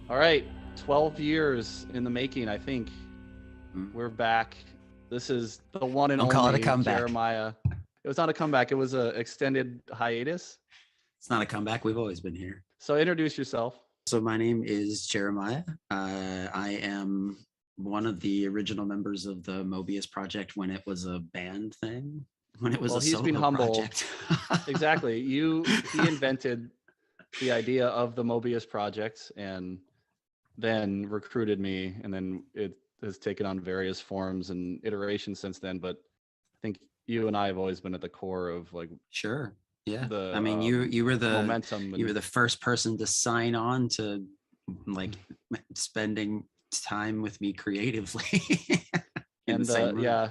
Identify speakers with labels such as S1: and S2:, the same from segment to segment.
S1: All right, 12 years in the making, I think. We're back. This is the one and
S2: Don't call it a
S1: only
S2: comeback.
S1: Jeremiah. It was not a comeback. It was an extended hiatus.
S2: It's not a comeback. We've always been here.
S1: So introduce yourself.
S2: So my name is Jeremiah. I am one of the original members of the Mobius Project when it was a band thing, when it was a solo project.
S1: Exactly. He invented the idea of the Mobius Project and then recruited me, and then it has taken on various forms and iterations since then. But I think you and I have always been at the core of like
S2: Sure. Yeah.
S1: the
S2: I mean, you were the
S1: momentum.
S2: You were the first person to sign on to like spending time with me creatively.
S1: And the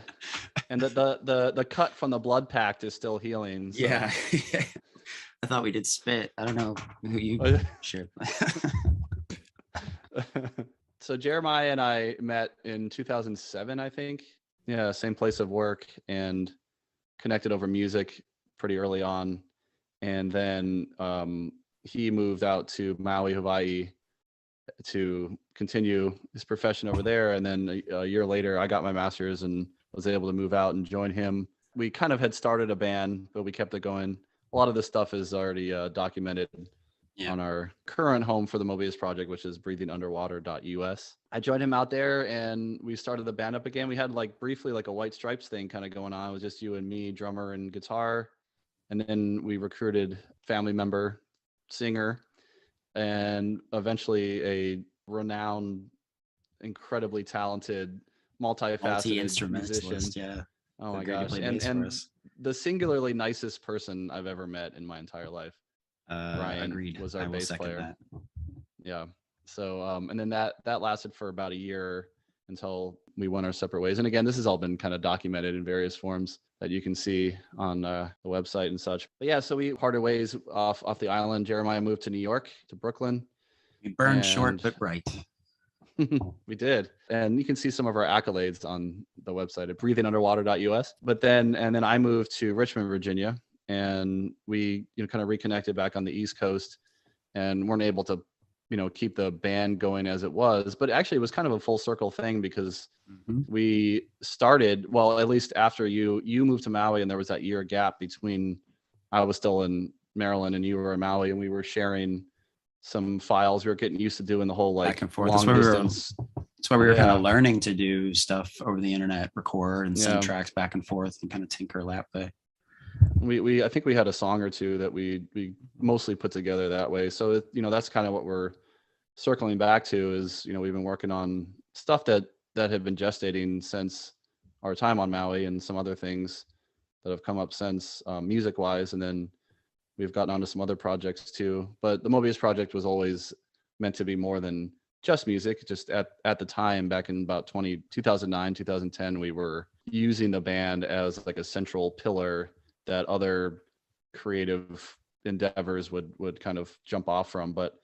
S1: cut from the blood pact is still healing. So.
S2: Yeah. I thought we did spit. I don't know who you sure.
S1: So Jeremiah and I met in 2007, I think. Yeah, same place of work, and connected over music pretty early on. And then he moved out to Maui, Hawaii to continue his profession over there. And then a year later, I got my master's and was able to move out and join him. We kind of had started a band, but we kept it going. A lot of this stuff is already documented on our current home for the Mobius Project, which is breathingunderwater.us. I joined him out there and we started the band up again. We had like briefly like a White Stripes thing kind of going on. It was just you and me, drummer and guitar. And then we recruited family member, singer, and eventually a renowned, incredibly talented, multi-faceted musician.
S2: Yeah.
S1: Oh my gosh. And the singularly nicest person I've ever met in my entire life. Ryan
S2: agreed.
S1: Was our bass player. That. Yeah. So and then that lasted for about a year until we went our separate ways. And again, this has all been kind of documented in various forms that you can see on the website and such. But yeah, so we parted ways off the island. Jeremiah moved to New York, to Brooklyn.
S2: We burned short but bright.
S1: We did. And you can see some of our accolades on the website at breathingunderwater.us. But then I moved to Richmond, Virginia, and we kind of reconnected back on the East Coast and weren't able to keep the band going as it was. But actually it was kind of a full circle thing because we started, well, at least after you moved to Maui, and there was that year gap between I was still in Maryland and you were in Maui, and we were sharing some files. We were getting used to doing the whole like
S2: back and forth.
S1: Long distance.
S2: That's why we were kind of learning to do stuff over the internet, record and send tracks back and forth and kind of tinker that way.
S1: I think we had a song or two that we mostly put together that way. So that's kind of what we're circling back to is we've been working on stuff that have been gestating since our time on Maui, and some other things that have come up since music wise, and then we've gotten onto some other projects too. But the Mobius Project was always meant to be more than just music. Just at the time, back in about 2009, 2010, we were using the band as like a central pillar that other creative endeavors would kind of jump off from. But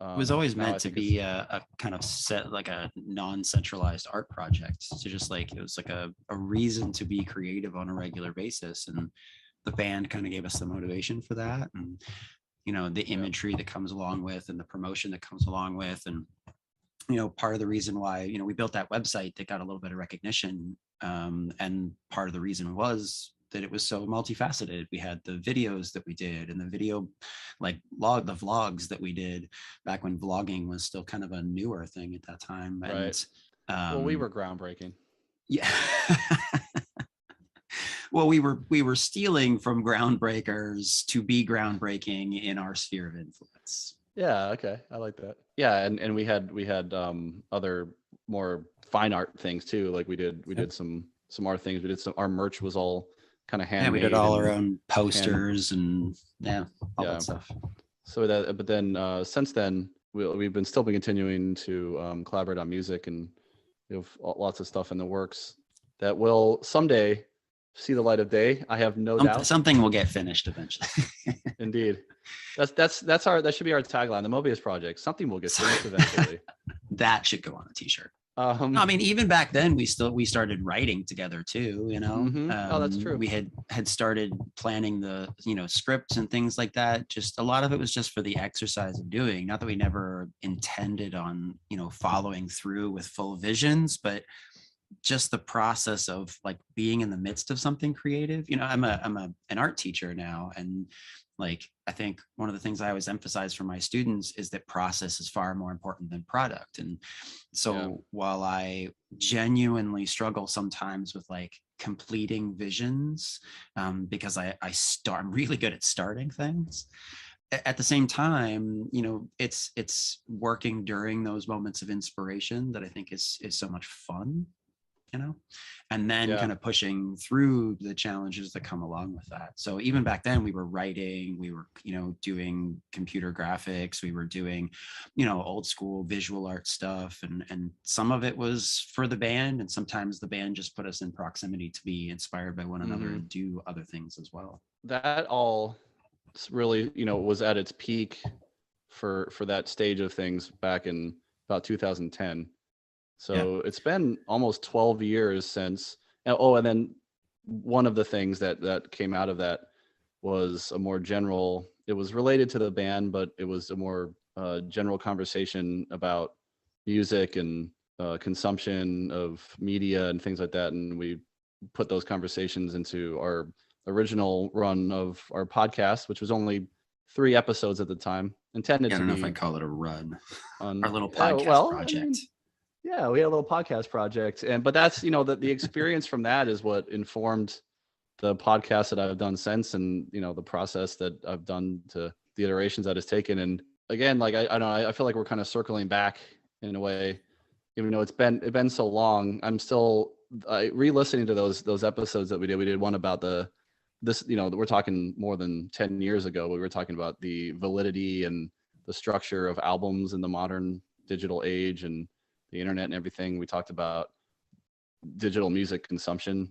S2: it was always meant to be a kind of set, like a non-centralized art project. So just like it was like a reason to be creative on a regular basis, and the band kind of gave us the motivation for that, and the imagery that comes along with, and the promotion that comes along with, and part of the reason why we built that website that got a little bit of recognition, and part of the reason was that it was so multifaceted. We had the videos that we did, and the video the vlogs that we did back when vlogging was still kind of a newer thing at that time.
S1: Right.
S2: And
S1: well, we were groundbreaking.
S2: Yeah. Well, we were stealing from groundbreakers to be groundbreaking in our sphere of influence.
S1: Yeah, okay. I like that. Yeah, and we had other more fine art things too. Like we did some art things. We did our merch was all kind of handmade.
S2: Yeah, we did all our own posters and all that stuff.
S1: So but then since then we've been continuing to collaborate on music, and we have lots of stuff in the works that will someday see the light of day. I have no doubt.
S2: Something will get finished eventually.
S1: Indeed. That should be our tagline, the Mobius Project. Something will get finished eventually.
S2: That should go on a t-shirt. I mean, even back then, we started writing together too.
S1: Oh, that's true.
S2: We had started planning the scripts and things like that. Just a lot of it was just for the exercise of doing. Not that we never intended on following through with full visions, but just the process of like being in the midst of something creative. I'm an art teacher now, and like I think one of the things I always emphasize for my students is that process is far more important than product. And so while I genuinely struggle sometimes with like completing visions, because I'm really good at starting things, at the same time, it's working during those moments of inspiration that I think is so much fun, and then kind of pushing through the challenges that come along with that. So even back then we were writing, we were, doing computer graphics, we were doing, old school visual art stuff. And some of it was for the band. And sometimes the band just put us in proximity to be inspired by one another and do other things as well.
S1: That all really, was at its peak for that stage of things back in about 2010. So it's been almost 12 years since. And then one of the things that came out of that was a more general, it was related to the band, but it was a more general conversation about music and consumption of media and things like that. And we put those conversations into our original run of our podcast, which was only 3 episodes at the time, intended to be.
S2: I don't know if I'd call it a run. Our little podcast project. I mean,
S1: yeah, we had a little podcast project, but that's the experience from that is what informed the podcast that I've done since, and the process that I've done to the iterations that it's taken. And again, like I don't know, I feel like we're kind of circling back in a way, even though it's been so long. I'm still re-listening to those episodes that we did. We did one about we're talking more than 10 years ago. We were talking about the validity and the structure of albums in the modern digital age and the internet and everything. We talked about digital music consumption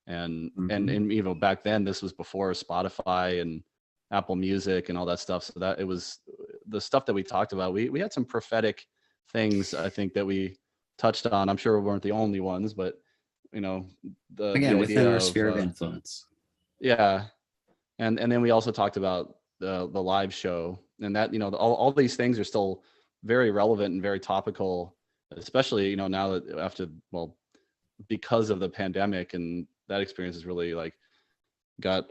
S1: and back then, this was before Spotify and Apple Music and all that stuff. So that it was the stuff that we talked about. We had some prophetic things, I think, that we touched on. I'm sure we weren't the only ones, but the
S2: within our sphere of influence.
S1: Yeah. And then we also talked about the live show, and that, all these things are still very relevant and very topical, especially, now that because of the pandemic, and that experience has really like got,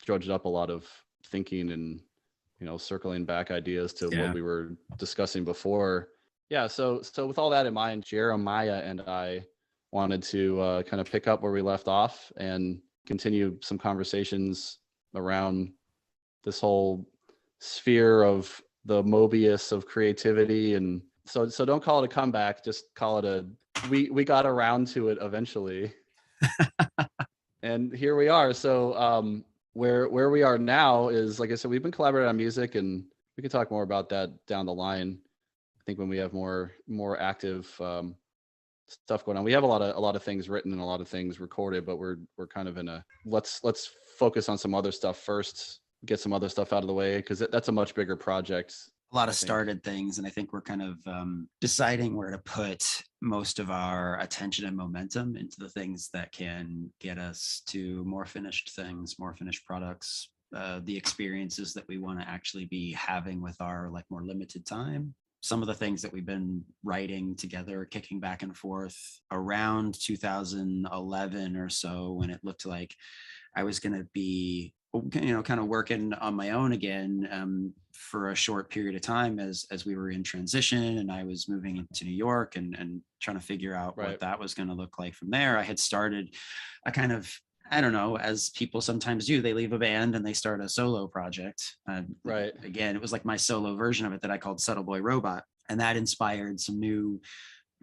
S1: drudged up a lot of thinking and, circling back ideas to what we were discussing before. Yeah. So with all that in mind, Jeremiah and I wanted to kind of pick up where we left off and continue some conversations around this whole sphere of the Mobius of creativity. And so don't call it a comeback, just call it we got around to it eventually. And here we are. So where we are now is, like I said, we've been collaborating on music, and we can talk more about that down the line. I think when we have more active stuff going on. We have a lot of things written and a lot of things recorded, but we're kind of in a let's focus on some other stuff first, get some other stuff out of the way, because that's a much bigger project.
S2: A lot of started things, and I think we're kind of deciding where to put most of our attention and momentum into the things that can get us to more finished things, more finished products, the experiences that we want to actually be having with our like more limited time. Some of the things that we've been writing together, kicking back and forth around 2011 or so, when it looked like I was going to be, kind of working on my own again for a short period of time as we were in transition, and I was moving into New York and trying to figure out what that was going to look like from there. I had started a kind of, I don't know, as people sometimes do, they leave a band and they start a solo project. Again, it was like my solo version of it that I called Subtle Boy Robot. And that inspired some new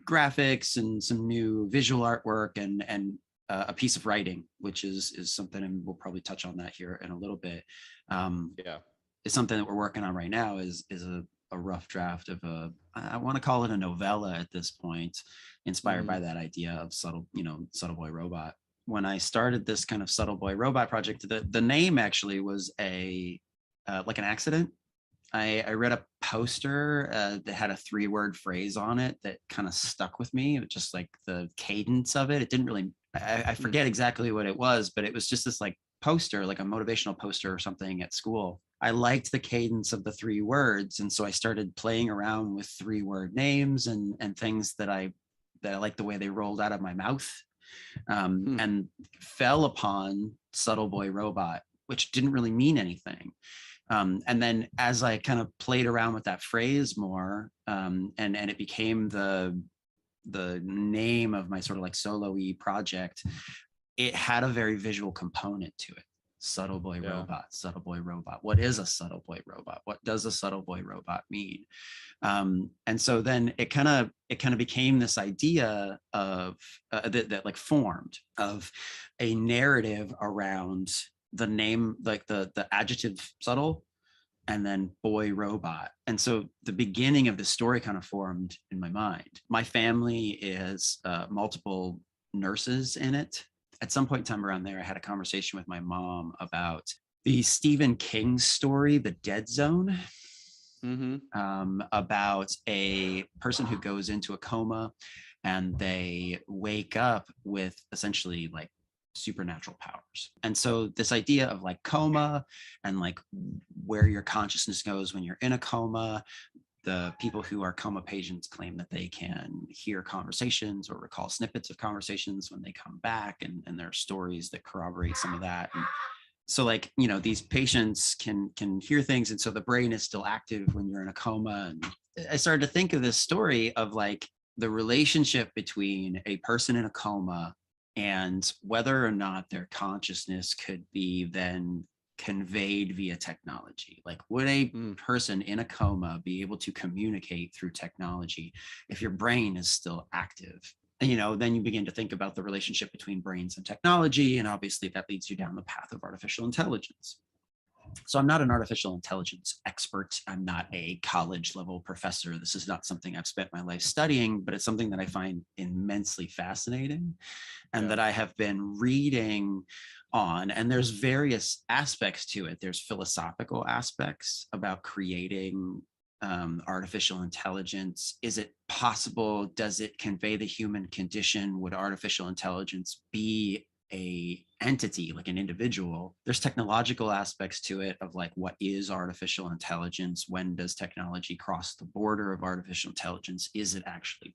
S2: graphics and some new visual artwork and a piece of writing, which is something, and we'll probably touch on that here in a little bit. It's something that we're working on right now is a rough draft of I want to call it a novella at this point, inspired by that idea of Subtle Boy Robot. When I started this kind of Subtle Boy Robot project, the name actually was like an accident. I read a poster that had a 3-word phrase on it that kind of stuck with me. It was just like the cadence of it. It didn't really, I forget exactly what it was, but it was just this like poster, like a motivational poster or something at school. I liked the cadence of the 3 words. And so I started playing around with 3-word names and things that I liked the way they rolled out of my mouth, and fell upon Subtle Boy Robot, which didn't really mean anything. And then as I kind of played around with that phrase more, and it became the name of my sort of like solo-y project, it had a very visual component to it. Subtle Boy Robot, Subtle Boy Robot. What is a Subtle Boy Robot? What does a Subtle Boy Robot mean? And so then it kind of became this idea of that like formed of a narrative around the name, like the adjective subtle, and then boy robot. And so the beginning of the story kind of formed in my mind. My family is multiple nurses in it. At some point in time around there, I had a conversation with my mom about the Stephen King story, The Dead Zone, about a person who goes into a coma and they wake up with essentially like supernatural powers. And so this idea of like coma and like where your consciousness goes when you're in a coma, the people who are coma patients claim that they can hear conversations or recall snippets of conversations when they come back, and there are stories that corroborate some of that. And so like, you know, these patients can hear things, and so the brain is still active when you're in a coma. And I started to think of this story of like the relationship between a person in a coma and whether or not their consciousness could be then conveyed via technology. Like, would a person in a coma be able to communicate through technology if your brain is still active? And, you know, then you begin to think about the relationship between brains and technology, and obviously that leads you down the path of artificial intelligence. So I'm not an artificial intelligence expert. I'm not a college level professor. This is not something I've spent my life studying, but it's something that I find immensely fascinating and that I have been reading on. And there's various aspects to it. There's philosophical aspects about creating artificial intelligence. Is it possible? Does it convey the human condition? Would artificial intelligence be a entity, like an individual? There's technological aspects to it of like, what is artificial intelligence? When does technology cross the border of artificial intelligence? Is it actually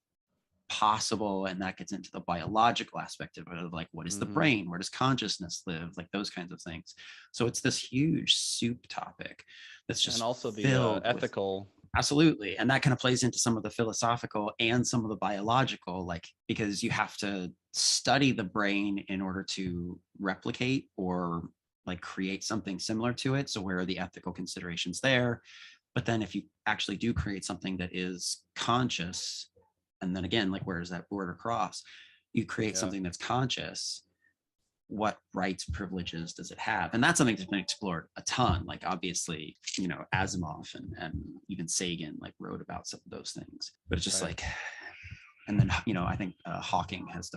S2: possible? And that gets into the biological aspect of it, of like, what is the brain? Where does consciousness live? Like those kinds of things. So it's this huge soup topic that's just,
S1: and also the ethical.
S2: Absolutely. And that kind of plays into some of the philosophical and some of the biological, like, because you have to study the brain in order to replicate or like create something similar to it. So where are the ethical considerations there? But then if you actually do create something that is conscious, and then again, like, where is that border cross? You create something that's conscious. What rights, privileges does it have? And that's something that's been explored a ton. Like, obviously, you know, Asimov and even Sagan like wrote about some of those things. But it's just like, and then, you know, I think Hawking has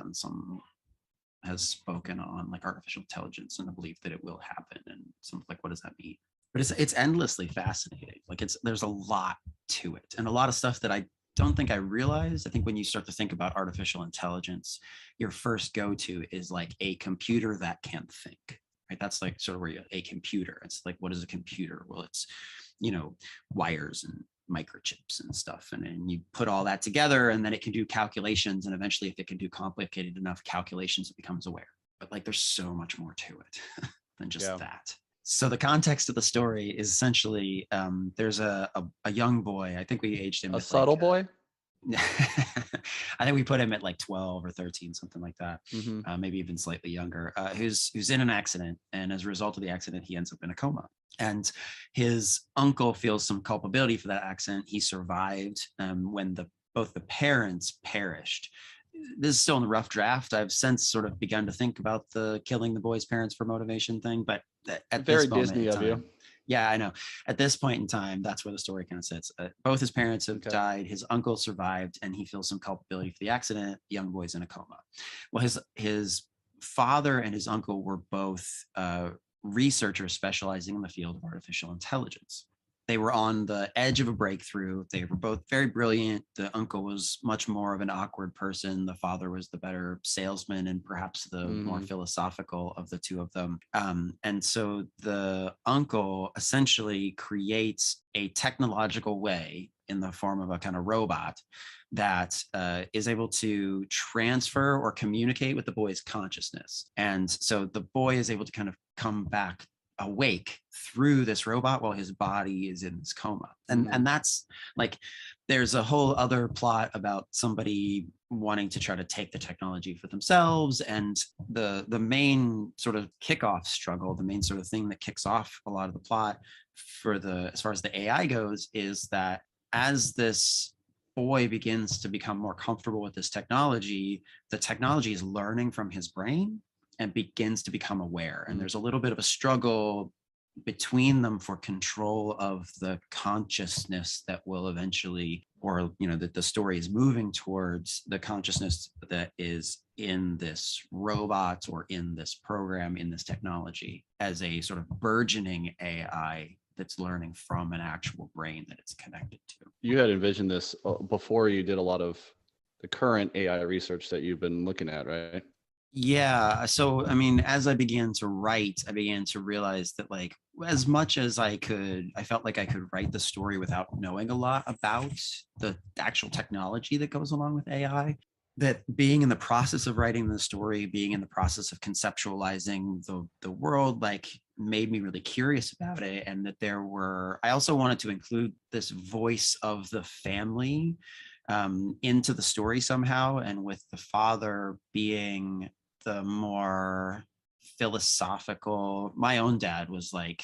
S2: spoken on like artificial intelligence and the belief that it will happen, and some like, what does that mean? But it's endlessly fascinating. Like, there's a lot to it, and a lot of stuff that I don't think I realized. I think when you start to think about artificial intelligence, your first go-to is like a computer that can think, right? That's like sort of where a computer, it's like, what is a computer? Well, it's, you know, wires and microchips and stuff. And then you put all that together and then it can do calculations. And eventually, if it can do complicated enough calculations, it becomes aware. But like, there's so much more to it than just that. So the context of the story is essentially, there's a young boy. I think we aged him.
S1: A subtle boy?
S2: I think we put him at like 12 or 13, something like that. Maybe even slightly younger, who's in an accident. And as a result of the accident, he ends up in a coma. And his uncle feels some culpability for that accident. He survived when both the parents perished. This is still in the rough draft. I've since sort of begun to think about the killing the boy's parents for motivation thing, but at
S1: very
S2: this moment
S1: Disney
S2: in
S1: of
S2: time,
S1: you.
S2: Yeah, I know. At this point in time, that's where the story kind of sits. Both his parents have died. His uncle survived, and he feels some culpability for the accident. The young boy's in a coma. Well, his father and his uncle were both researchers specializing in the field of artificial intelligence. they were on the edge of a breakthrough. They were both very brilliant. The uncle was much more of an awkward person. The father was the better salesman and perhaps the more philosophical of the two of them. And so the uncle essentially creates a technological way in the form of a kind of robot that is able to transfer or communicate with the boy's consciousness. And so the boy is able to kind of come back awake through this robot while his body is in this coma. And that's like, there's a whole other plot about somebody wanting to try to take the technology for themselves. And the main sort of kickoff struggle, the main sort of thing that kicks off a lot of the plot for as far as the AI goes, is that as this boy begins to become more comfortable with this technology, the technology is learning from his brain and begins to become aware. And there's a little bit of a struggle between them for control of the consciousness that will eventually, or, you know, that the story is moving towards the consciousness that is in this robot or in this program, in this technology, as a sort of burgeoning AI that's learning from an actual brain that it's connected to.
S1: You had envisioned this before you did a lot of the current AI research that you've been looking at, right?
S2: Yeah. So, I mean, as I began to write, I began to realize that, like, as much as I felt like I could write the story without knowing a lot about the actual technology that goes along with AI, that being in the process of writing the story, being in the process of conceptualizing the world, like, made me really curious about it. And that I also wanted to include this voice of the family into the story somehow. And with the father being the more philosophical, my own dad was like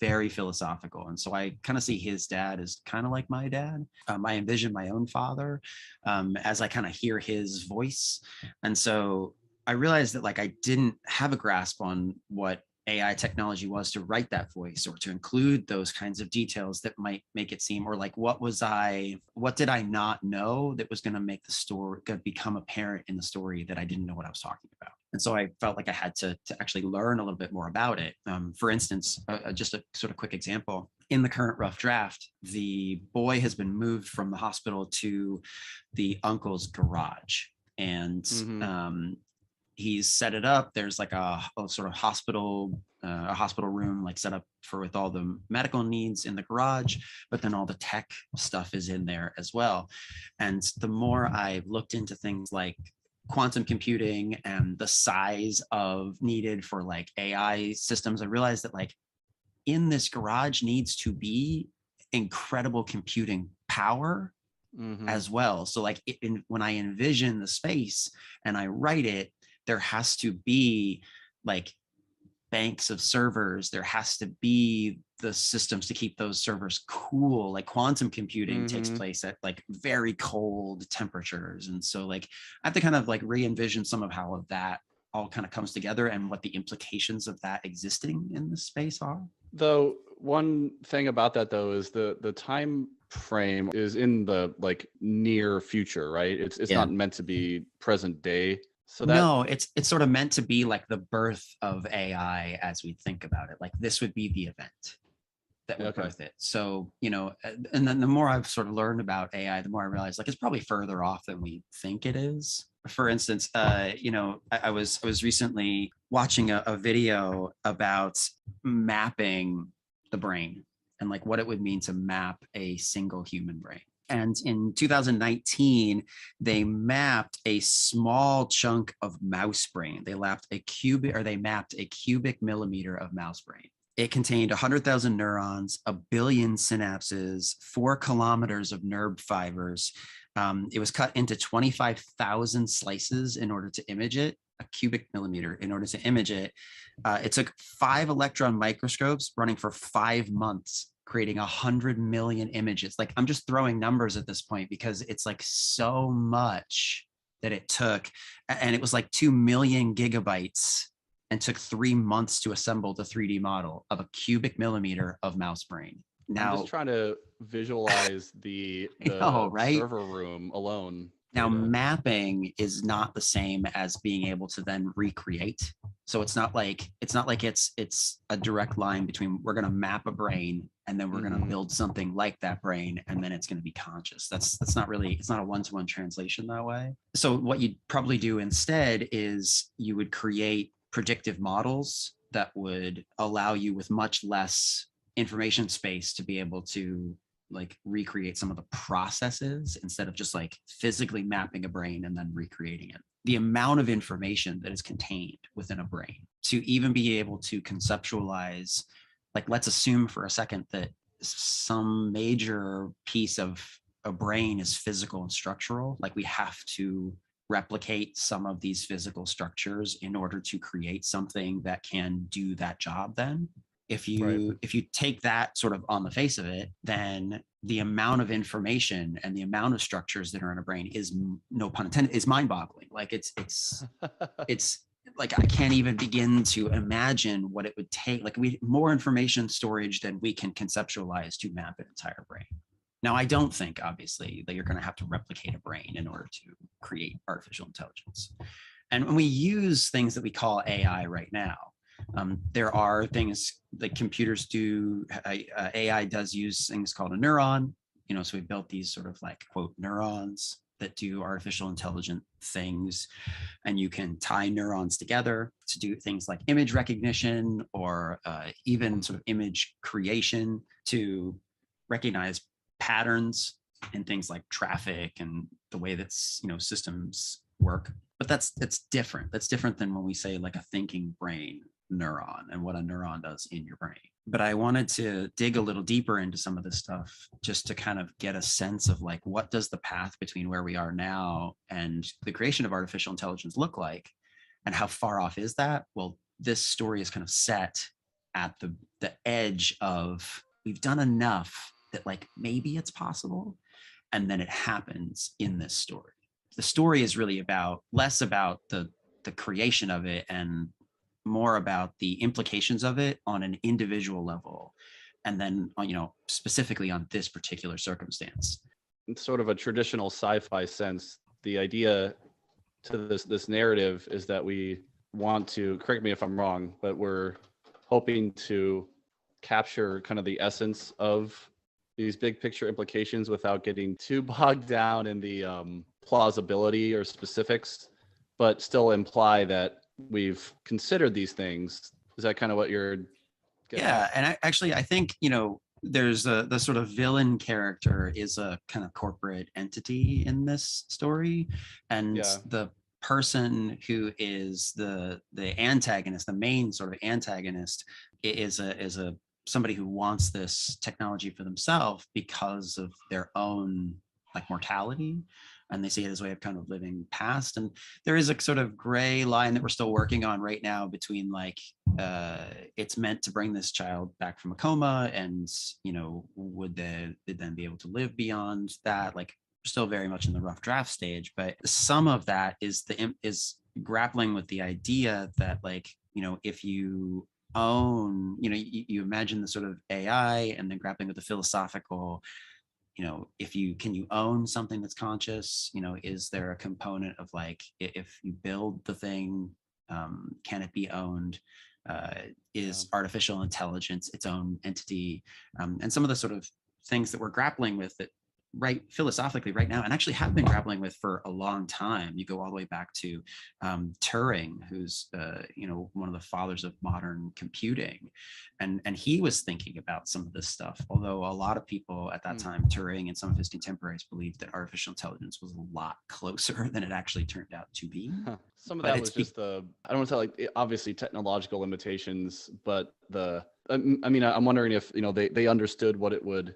S2: very philosophical. And so I kind of see his dad as kind of like my dad. I envision my own father as I kind of hear his voice. And so I realized that, like, I didn't have a grasp on what AI technology was to write that voice, or to include those kinds of details that might make it seem, or like, what did I not know that was going to make the story become apparent in the story that I didn't know what I was talking about. And so I felt like I had to actually learn a little bit more about it. For instance, just a sort of quick example. In the current rough draft, the boy has been moved from the hospital to the uncle's garage. And he's set it up. There's like a sort of hospital room, like, set up with all the medical needs in the garage, but then all the tech stuff is in there as well. And the more I looked into things like quantum computing and the size needed for like AI systems, I realized that, like, in this garage needs to be incredible computing power as well. So, like, when I envision the space and I write it, there has to be like banks of servers. There has to be the systems to keep those servers cool. Like, quantum computing takes place at like very cold temperatures. And so, like, I have to kind of like re-envision some of how that all kind of comes together and what the implications of that existing in the space are.
S1: Though one thing about that, though, is the time frame is in the like near future, right? It's not meant to be present day. So
S2: no, it's sort of meant to be like the birth of AI as we think about it. Like, this would be the event that would birth it. So, you know, and then the more I've sort of learned about AI, the more I realize, like, it's probably further off than we think it is. For instance, you know, I was recently watching a video about mapping the brain and like what it would mean to map a single human brain. And in 2019, they mapped a small chunk of mouse brain. They mapped a cubic millimeter of mouse brain. It contained 100,000 neurons, 1 billion synapses, 4 kilometers of nerve fibers. It was cut into 25,000 slices in order to image it, a cubic millimeter in order to image it. It took 5 electron microscopes running for 5 months, creating 100 million images. Like, I'm just throwing numbers at this point because it's like so much that it took. And it was like 2 million gigabytes and took 3 months to assemble the 3D model of a cubic millimeter of mouse brain. Now,
S1: I'm just trying to visualize the
S2: right?
S1: server room alone.
S2: Now, mapping is not the same as being able to then recreate. So it's not like it's a direct line between we're going to map a brain and then we're going to build something like that brain, and then it's going to be conscious. That's not really, it's not a one-to-one translation that way. So what you'd probably do instead is you would create predictive models that would allow you with much less information space to be able to like recreate some of the processes instead of just like physically mapping a brain and then recreating it. The amount of information that is contained within a brain to even be able to conceptualize, like let's assume for a second that some major piece of a brain is physical and structural, like we have to replicate some of these physical structures in order to create something that can do that job. Then if you take that sort of on the face of it, then the amount of information and the amount of structures that are in a brain is, no pun intended, is mind-boggling. Like it's like I can't even begin to imagine what it would take. Like more information storage than we can conceptualize to map an entire brain. Now, I don't think, obviously, that you're going to have to replicate a brain in order to create artificial intelligence. And when we use things that we call AI right now, there are things like computers do. AI does use things called a neuron. So we built these sort of like, quote, neurons that do artificial intelligent things. And you can tie neurons together to do things like image recognition or even sort of image creation to recognize patterns in things like traffic and the way that systems work. But that's different. That's different than when we say like a thinking brain neuron and what a neuron does in your brain. But I wanted to dig a little deeper into some of this stuff just to kind of get a sense of like, what does the path between where we are now and the creation of artificial intelligence look like, and how far off is that? Well, this story is kind of set at the edge of, we've done enough that like maybe it's possible, and then it happens in this story. The story is really less about the creation of it and more about the implications of it on an individual level, and then specifically on this particular circumstance.
S1: In sort of a traditional sci-fi sense, the idea to this narrative is that we want to, correct me if I'm wrong, but we're hoping to capture kind of the essence of these big picture implications without getting too bogged down in the plausibility or specifics, but still imply that we've considered these things. Is that kind of what you're getting at?
S2: And I think there's the sort of villain character is a kind of corporate entity in this story, and the person who is the antagonist, the main sort of antagonist, is a somebody who wants this technology for themselves because of their own like mortality, and they see it as a way of kind of living past. And there is a sort of gray line that we're still working on right now between like it's meant to bring this child back from a coma, and would they then be able to live beyond that? Like still very much in the rough draft stage, but some of that is grappling with the idea that like if you own, you imagine the sort of AI, and then grappling with the philosophical, can you own something that's conscious? Is there a component of like, if you build the thing, can it be owned? Is artificial intelligence its own entity? And some of the sort of things that we're grappling with that philosophically right now, and actually have been grappling with for a long time. You go all the way back to Turing, who's one of the fathers of modern computing, and he was thinking about some of this stuff. Although a lot of people at that time, Turing and some of his contemporaries, believed that artificial intelligence was a lot closer than it actually turned out to be.
S1: Some of that was just I don't want to say like obviously technological limitations, but I'm wondering if they understood what it would,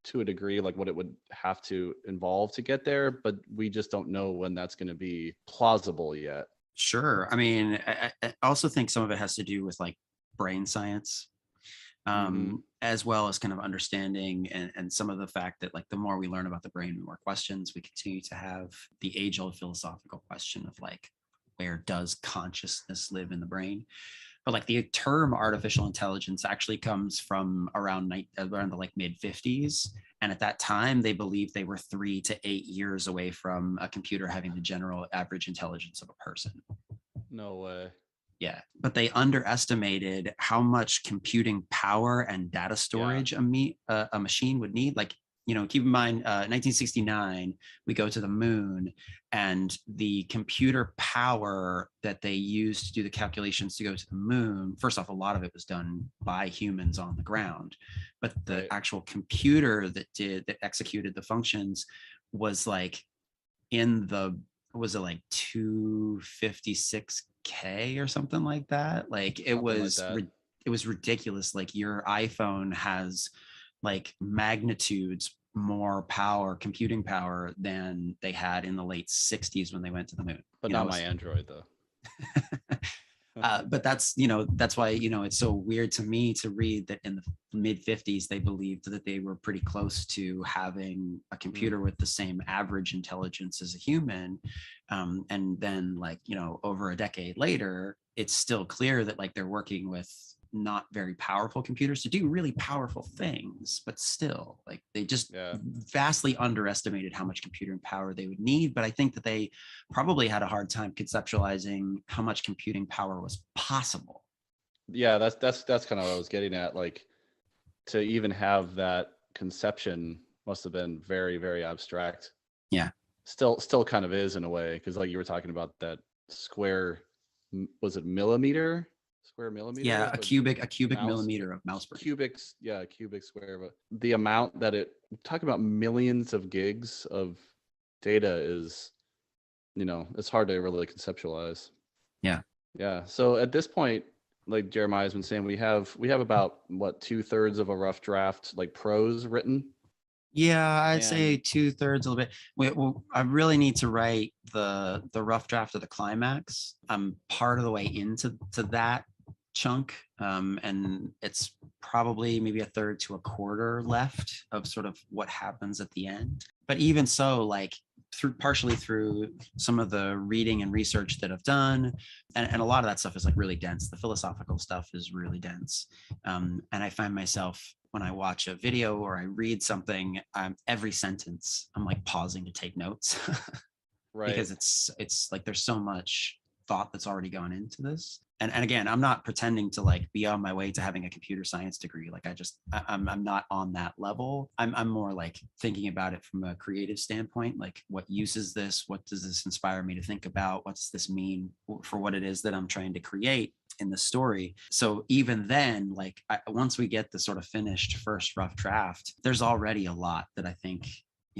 S1: to a degree, like what it would have to involve to get there, but we just don't know when that's going to be plausible yet.
S2: Sure. I mean, I also think some of it has to do with like brain science, as well as kind of understanding and some of the fact that like the more we learn about the brain, the more questions we continue to have. The age-old philosophical question of like, where does consciousness live in the brain? But like the term artificial intelligence actually comes from around the like mid 50s. And at that time, they believed they were 3 to 8 years away from a computer having the general average intelligence of a person.
S1: No way.
S2: Yeah, but they underestimated how much computing power and data storage a machine would need. Like, keep in mind, 1969, we go to the moon, and the computer power that they used to do the calculations to go to the moon, first off, a lot of it was done by humans on the ground, but the actual computer that executed the functions was like was it like 256K or something like that? Like it was ridiculous. Like your iPhone has like magnitudes more computing power than they had in the late 60s when they went to the moon.
S1: But not my Android though.
S2: But that's why it's so weird to me to read that in the mid 50s they believed that they were pretty close to having a computer with the same average intelligence as a human, and then over a decade later it's still clear that they're working with not very powerful computers to do really powerful things, but still they just vastly underestimated how much computing power they would need. But I think that they probably had a hard time conceptualizing how much computing power was possible.
S1: Yeah, that's kind of what I was getting at. Like, to even have that conception must have been very, very abstract.
S2: Yeah,
S1: still kind of is in a way, because like you were talking about that square, was it millimeter? Square millimeter?
S2: Yeah, a cubic millimeter of mouse brain.
S1: Cubic square. But the amount that talking about millions of gigs of data is, it's hard to really conceptualize. Yeah. So at this point, like Jeremiah has been saying, we have about what 2/3 of a rough draft, like prose written.
S2: Yeah, I'd say 2/3 a little bit. Well, I really need to write the rough draft of the climax. I'm part of the way into that chunk, and it's probably maybe 1/3 to 1/4 left of sort of what happens at the end. But even so, partially through some of the reading and research that I've done, and a lot of that stuff is really dense. The philosophical stuff is really dense, and I find myself, when I watch a video or I read something, every sentence I'm pausing to take notes. Right. Because it's there's so much thought that's already gone into this. And again, I'm not pretending to be on my way to having a computer science degree. I'm not on that level. I'm more thinking about it from a creative standpoint. What use is this? What does this inspire me to think about? What does this mean for what it is that I'm trying to create in the story? So even then, once we get the sort of finished first rough draft, there's already a lot that I think,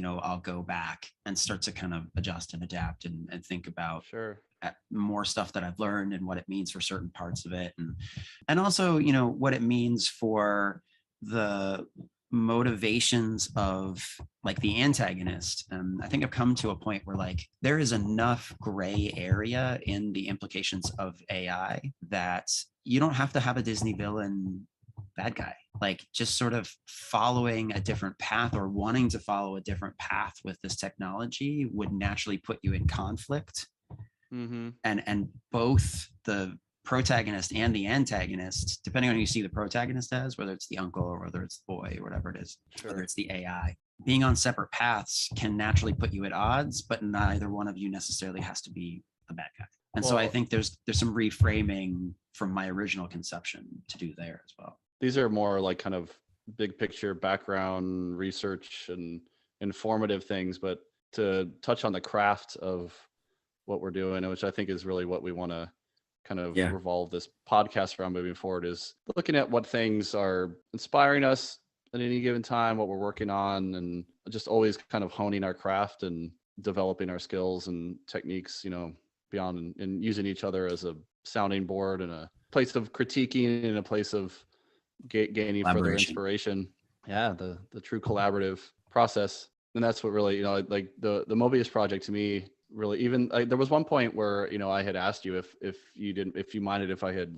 S2: I'll go back and start to kind of adjust and adapt and think about.
S1: Sure.
S2: More stuff that I've learned and what it means for certain parts of it, and also what it means for the motivations of the antagonist. I think I've come to a point where there is enough gray area in the implications of AI that you don't have to have a Disney villain bad guy. Just sort of following a different path or wanting to follow a different path with this technology would naturally put you in conflict. Mm-hmm. And both the protagonist and the antagonist, depending on who you see the protagonist as, whether it's the uncle or whether it's the boy or whatever it is, whether it's the AI, being on separate paths can naturally put you at odds, but neither one of you necessarily has to be a bad guy. And so I think there's some reframing from my original conception to do there as well.
S1: These are more kind of big picture background research and informative things, but to touch on the craft of what we're doing, which I think is really what we want to kind of revolve this podcast around moving forward, is looking at what things are inspiring us at any given time, what we're working on, and just always kind of honing our craft and developing our skills and techniques, beyond, and using each other as a sounding board and a place of critiquing and a place of gaining further inspiration. Yeah, the true collaborative process. And that's what really, the Mobius Project to me, really, even there was one point where I had asked you if you minded if I had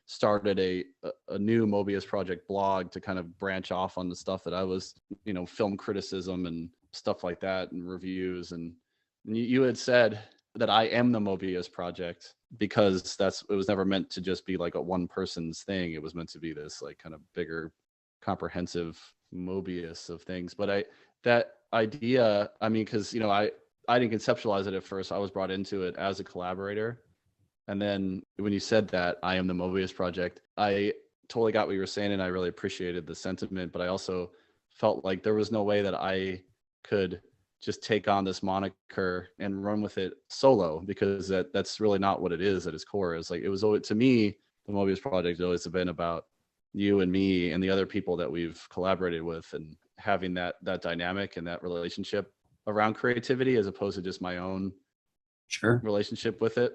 S1: started a new Mobius Project blog to kind of branch off on the stuff that I was, film criticism and stuff like that, and reviews, and you had said that I am the Mobius Project, because it was never meant to just be a one person's thing. It was meant to be this kind of bigger, comprehensive Mobius of things. But that idea, I mean, because I didn't conceptualize it at first. I was brought into it as a collaborator, And then when you said that, I am the Mobius Project, I totally got what you were saying, and I really appreciated the sentiment, but I also felt like there was no way that I could just take on this moniker and run with it solo, because that's really not what it is at its core. It's like, it was always, to me, the Mobius Project has always been about you and me and the other people that we've collaborated with, and having that dynamic and that relationship around creativity, as opposed to just my own relationship with it.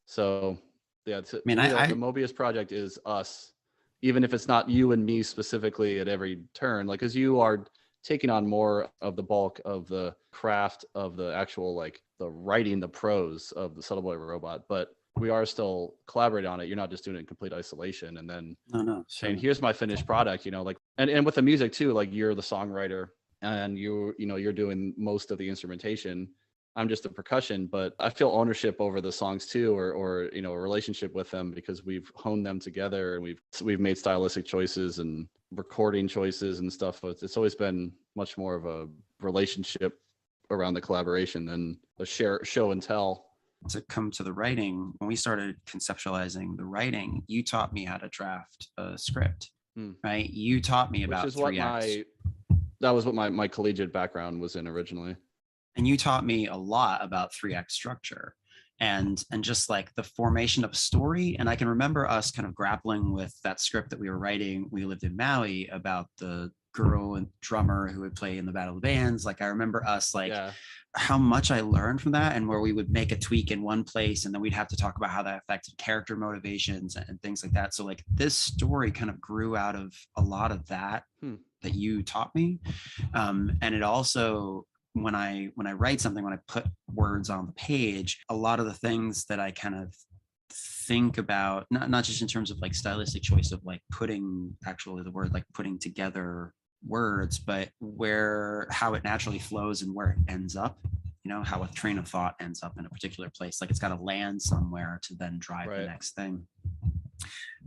S1: So yeah, the Mobius Project is us, even if it's not you and me specifically at every turn, like, because you are taking on more of the bulk of the craft of the actual, like, the writing, the prose of the Subtle Boy Robot, but we are still collaborating on it. You're not just doing it in complete isolation and then saying, here's my finished product, like, and with the music too, like, you're the songwriter and you're doing most of the instrumentation. I'm just the percussion, but I feel ownership over the songs too, or a relationship with them, because we've honed them together and we've made stylistic choices and recording choices and stuff. It's always been much more of a relationship around the collaboration than a show and tell.
S2: To come to the writing, when we started conceptualizing the writing, you taught me how to draft a script, right? You taught me about 3 acts.
S1: That was what my collegiate background was in originally.
S2: And you taught me a lot about 3-act structure and just like the formation of a story. And I can remember us kind of grappling with that script that we were writing. We lived in Maui, about the girl and drummer who would play in the Battle of the Bands. Like, I remember us how much I learned from that, and where we would make a tweak in one place and then we'd have to talk about how that affected character motivations and things like that. So like, this story kind of grew out of a lot of that that you taught me. And it also, when I write something, when I put words on the page, a lot of the things that I kind of think about, not just in terms of like stylistic choice of like putting actually the word, like putting together words, but how it naturally flows and where it ends up, how a train of thought ends up in a particular place. Like, it's got to land somewhere to then drive the next thing.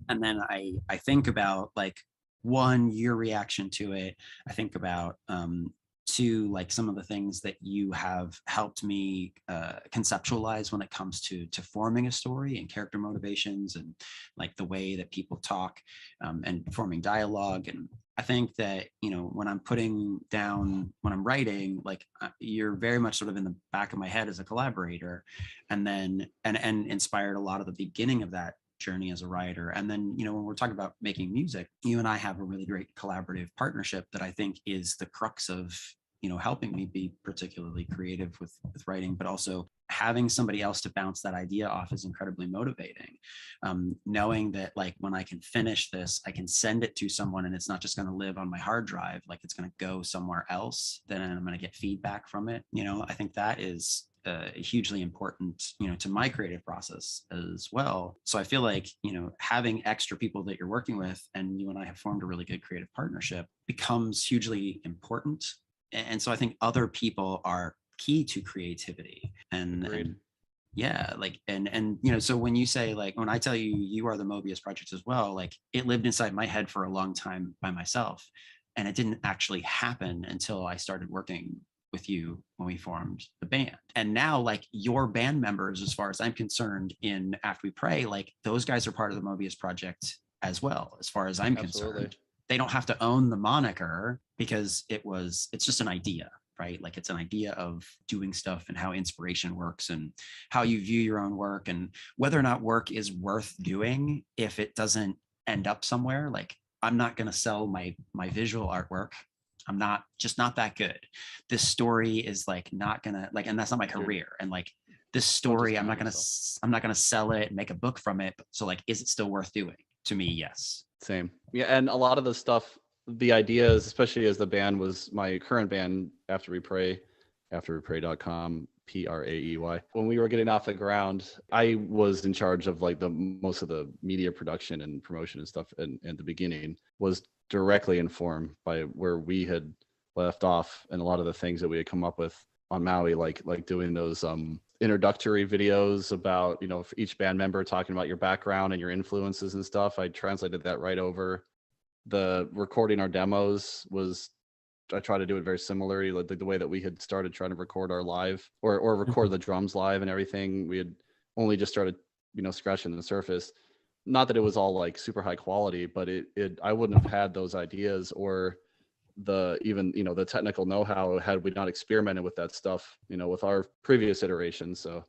S2: And then I think about, like, one, your reaction to it. I think about to like some of the things that you have helped me conceptualize when it comes to forming a story and character motivations and like the way that people talk and forming dialogue. And I think that, when I'm writing, like, you're very much sort of in the back of my head as a collaborator, and then and inspired a lot of the beginning of that journey as a writer. And then, when we're talking about making music, you and I have a really great collaborative partnership that I think is the crux of, helping me be particularly creative with writing, but also having somebody else to bounce that idea off is incredibly motivating. Knowing that, like, when I can finish this, I can send it to someone and it's not just going to live on my hard drive, like it's going to go somewhere else, then I'm going to get feedback from it. I think that is hugely important, to my creative process as well. So I feel like, having extra people that you're working with, and you and I have formed a really good creative partnership, becomes hugely important. And so I think other people are key to creativity. And yeah, like, and so when you say, like, when I tell you you are the Mobius Project as well, like, it lived inside my head for a long time by myself, and it didn't actually happen until I started working with you when we formed the band. And now, like, your band members, as far as I'm concerned, in After We Pray, like, those guys are part of the Mobius Project as well, as far as I'm concerned. They don't have to own the moniker, because it's just an idea, right? Like, it's an idea of doing stuff and how inspiration works and how you view your own work, and whether or not work is worth doing if it doesn't end up somewhere. Like, I'm not going to sell my visual artwork. I'm not that good. This story is like not gonna, like, and that's not my career. And like, this story, I'm not gonna sell it and make a book from it. So like, is it still worth doing? To me, yes.
S1: Same. Yeah, and a lot of the stuff, the ideas, especially as the band was my current band, After We Pray, afterwepray.com, PRAEY. When we were getting off the ground, I was in charge of like most of the media production and promotion and stuff. And the beginning was directly informed by where we had left off, and a lot of the things that we had come up with on Maui, like doing those introductory videos about, for each band member, talking about your background and your influences and stuff. I translated that right over. The recording our demos I try to do it very similarly, like the way that we had started trying to record our live or record the drums live and everything. We had only just started scratching the surface. Not that it was all like super high quality, but I wouldn't have had those ideas or the technical know-how had we not experimented with that stuff, with our previous iterations. So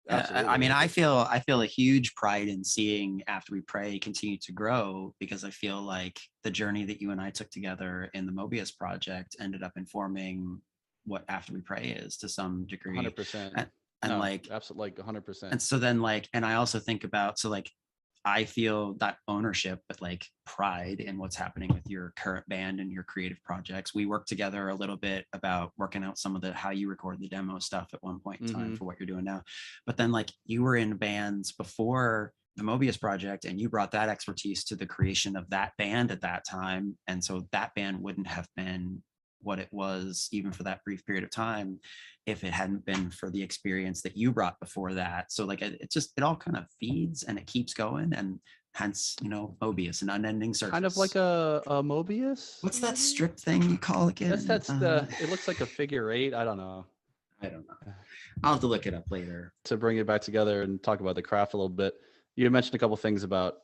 S1: absolutely.
S2: I mean, I feel a huge pride in seeing After We Pray continue to grow, because I feel like the journey that you and I took together in the Mobius project ended up informing what After We Pray is to some degree.
S1: 100%.
S2: And
S1: no,
S2: like
S1: absolutely, like 100%.
S2: And so then and I also think about, so like I feel that ownership, but like pride in what's happening with your current band and your creative projects. We worked together a little bit about working out some of the how you record the demo stuff at one point in time for what you're doing now. But then like you were in bands before the Mobius Project, and you brought that expertise to the creation of that band at that time. And so that band wouldn't have been what it was even for that brief period of time if it hadn't been for the experience that you brought before that. So like it all kind of feeds and it keeps going, and hence Mobius, an unending surface.
S1: Kind of like a Mobius.
S2: What's that strip thing you call again?
S1: It looks like a figure eight. I don't know.
S2: I'll have to look it up later.
S1: To bring it back together and talk about the craft a little bit, you mentioned a couple things about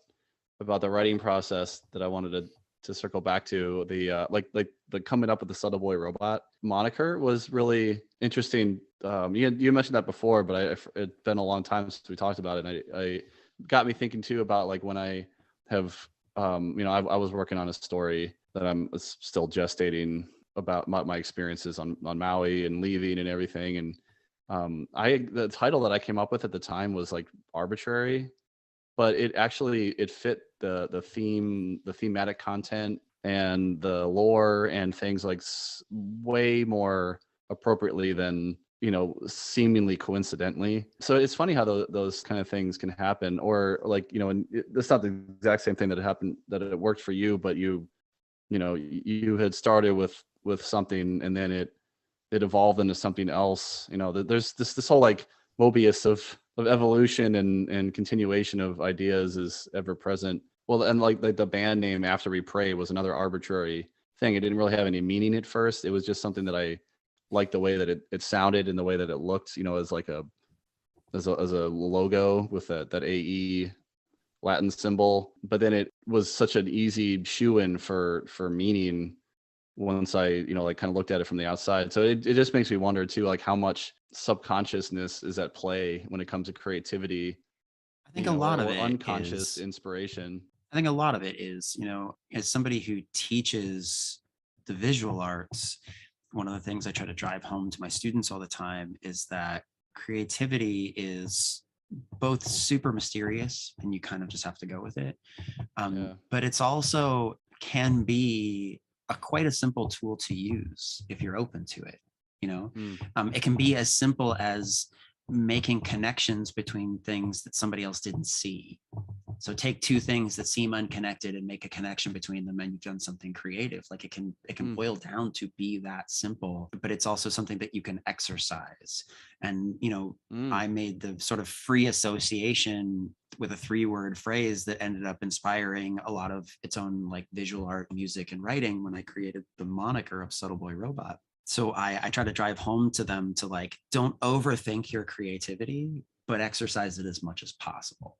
S1: the writing process that I wanted to circle back to. The the coming up with the Subtle Boy Robot moniker was really interesting. You mentioned that before, but it's been a long time since we talked about it. And I got me thinking too about like when I have I was working on a story that I'm still gestating about my experiences on Maui and leaving and everything. And the title that I came up with at the time was like arbitrary, but it fit the theme, the thematic content and the lore and things like way more appropriately than seemingly coincidentally. So it's funny how those kind of things can happen, or like and it's not the exact same thing that happened, that it worked for you, but you had started with something and then it evolved into something else. There's this whole like Mobius of evolution and continuation of ideas is ever present. Well, and like the band name After We Pray was another arbitrary thing. It didn't really have any meaning at first. It was just something that I liked, the way that it sounded and the way that it looked, as like as a logo with that AE Latin symbol. But then it was such an easy shoe-in for meaning once I like kind of looked at it from the outside. So it just makes me wonder too, like how much subconsciousness is at play when it comes to creativity.
S2: I think a lot of it
S1: unconscious inspiration.
S2: I think a lot of it is, as somebody who teaches the visual arts, one of the things I try to drive home to my students all the time is that creativity is both super mysterious and you kind of just have to go with it. But it's also can be quite a simple tool to use if you're open to it. It can be as simple as making connections between things that somebody else didn't see. So take two things that seem unconnected and make a connection between them, and you've done something creative. Like it can boil down to be that simple, but it's also something that you can exercise. And I made the sort of free association with a 3-word phrase that ended up inspiring a lot of its own like visual art, music, and writing when I created the moniker of Subtle Boy Robot. So I try to drive home to them to like, don't overthink your creativity, but exercise it as much as possible.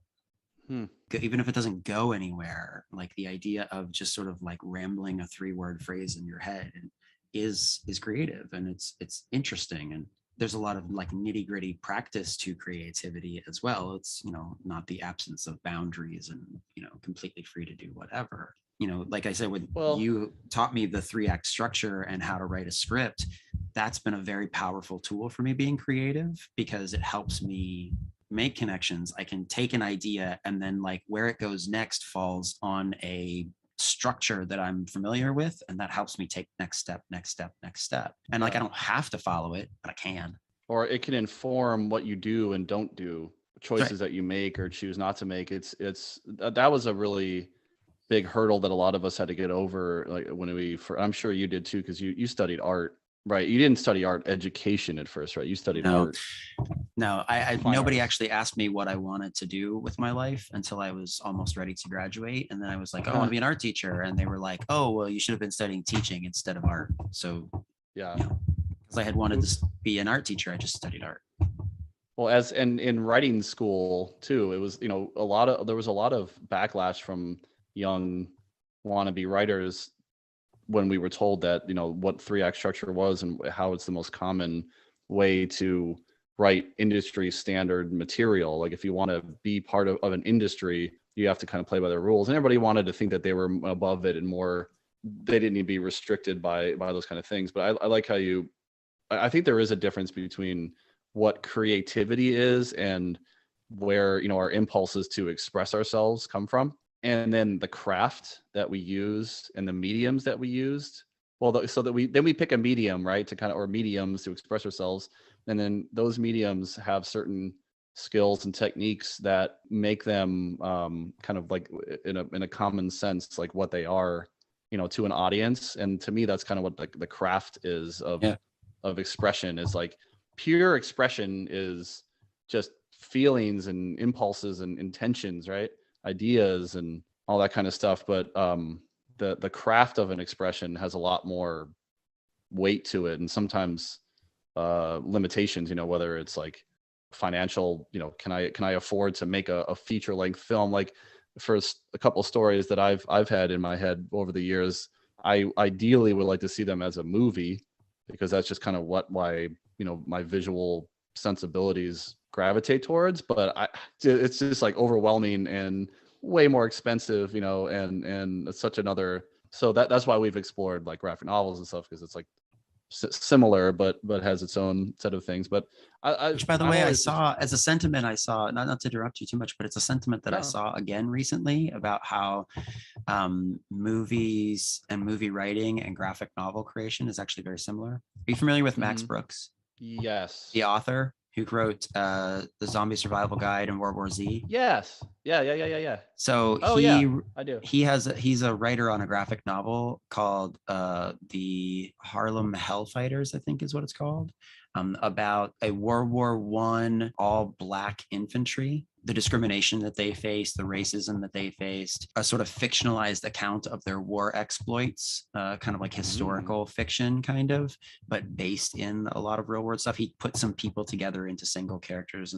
S2: Even if it doesn't go anywhere, like the idea of just sort of like rambling a 3-word phrase in your head is creative, and it's interesting. And there's a lot of like nitty gritty practice to creativity as well. It's, not the absence of boundaries and, completely free to do whatever. Like I said, when you taught me the 3-act structure and how to write a script, that's been a very powerful tool for me being creative, because it helps me make connections. I can take an idea and then like where it goes next falls on a structure that I'm familiar with, and that helps me take next step. And like I don't have to follow it, but I can.
S1: Or it can inform what you do and don't do, choices that you make or choose not to make. It's that was a really big hurdle that a lot of us had to get over. Like when I'm sure you did too, because you studied art, right? You didn't study art education at first, right? You studied art.
S2: No, nobody actually asked me what I wanted to do with my life until I was almost ready to graduate. And then I was like, I want to be an art teacher. And they were like, oh, well, you should have been studying teaching instead of art. So, because I had wanted to be an art teacher, I just studied art.
S1: Well, as and in writing school too, it was, there was a lot of backlash from young wannabe writers when we were told that, what 3-act structure was and how it's the most common way to write industry standard material. Like if you want to be part of an industry, you have to kind of play by the rules. And everybody wanted to think that they were above it and more, they didn't need to be restricted by those kind of things. But I like how I think there is a difference between what creativity is and where, our impulses to express ourselves come from, and then the craft that we use and the mediums that we used. Well, so that we pick a medium, right, to kind of, or mediums to express ourselves, and then those mediums have certain skills and techniques that make them kind of like in a common sense, like what they are, to an audience. And to me, that's kind of what the craft is of expression, is like pure expression is just feelings and impulses and intentions, right? Ideas and all that kind of stuff. But the craft of an expression has a lot more weight to it, and sometimes limitations, whether it's like financial, can I afford to make a feature length film? Like for a couple of stories that I've had in my head over the years, I ideally would like to see them as a movie, because that's just kind of what my visual sensibilities gravitate towards. But it's just like overwhelming and way more expensive, and it's such another. So that's why we've explored like graphic novels and stuff, because it's like similar, but has its own set of things. But
S2: which, by the way, I saw as a sentiment, not to interrupt you too much, but it's a sentiment that I saw again recently about how movies and movie writing and graphic novel creation is actually very similar. Are you familiar with Max Brooks?
S1: Yes.
S2: The author who wrote the Zombie Survival Guide and World War Z.
S1: Yes. Yeah.
S2: So
S1: I do.
S2: He's a writer on a graphic novel called the Harlem Hellfighters, I think is what it's called, about a World War I all Black infantry, the discrimination that they faced, the racism that they faced, a sort of fictionalized account of their war exploits, kind of like historical fiction kind of, but based in a lot of real world stuff. He put some people together into single characters.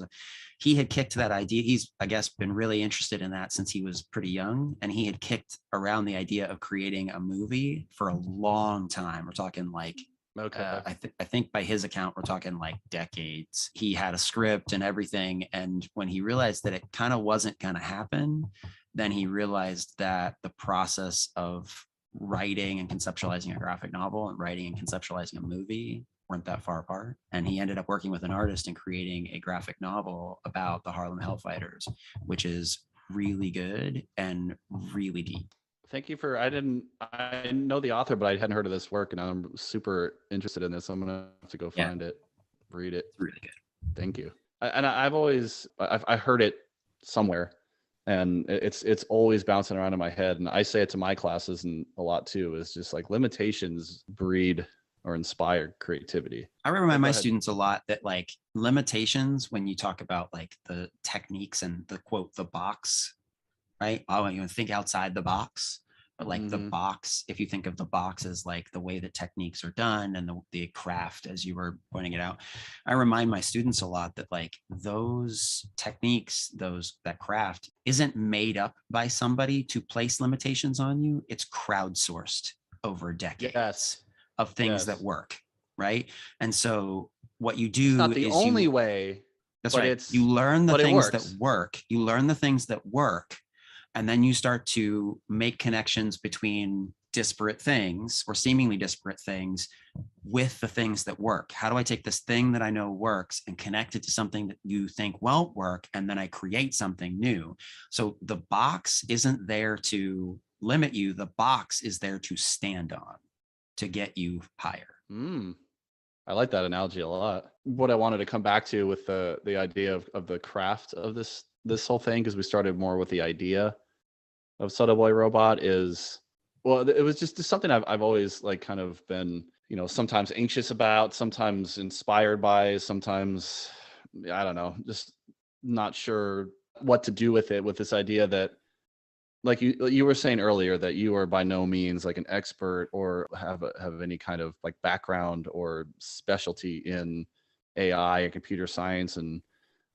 S2: He had kicked that idea. He's, I guess, been really interested in that since he was pretty young. And he had kicked around the idea of creating a movie for a long time. We're talking like, okay. I think by his account, we're talking like decades. He had a script and everything. And when he realized that it kind of wasn't going to happen, then he realized that the process of writing and conceptualizing a graphic novel and writing and conceptualizing a movie weren't that far apart. And he ended up working with an artist and creating a graphic novel about the Harlem Hellfighters, which is really good and really deep.
S1: Thank you I didn't know the author, but I hadn't heard of this work, and I'm super interested in this. I'm going to have to go find it, read it.
S2: It's really good.
S1: Thank you. I've heard it somewhere, and it's always bouncing around in my head. And I say it to my classes and a lot too, is just like limitations breed or inspire creativity.
S2: I remind my students a lot that like limitations, when you talk about like the techniques and the quote, the box, right? Oh, you think outside the box, but like the box, if you think of the box as like the way that techniques are done and the craft, as you were pointing it out, I remind my students a lot that like those techniques, that craft isn't made up by somebody to place limitations on you. It's crowdsourced over decades of things that work, right? And so what you do,
S1: it's not the only way.
S2: That's right. You learn the things that work. You learn the things that work. And then you start to make connections between disparate things or seemingly disparate things with the things that work. How do I take this thing that I know works and connect it to something that you think won't work? And then I create something new. So the box isn't there to limit you. The box is there to stand on, to get you higher.
S1: I like that analogy a lot. What I wanted to come back to with the idea of the craft of this whole thing, because we started more with the idea of Subtle Boy Robot, is, well, it was just something I've always like kind of been, sometimes anxious about, sometimes inspired by, sometimes, I don't know, just not sure what to do with it, with this idea that, like you were saying earlier, that you are by no means like an expert or have any kind of like background or specialty in AI and computer science and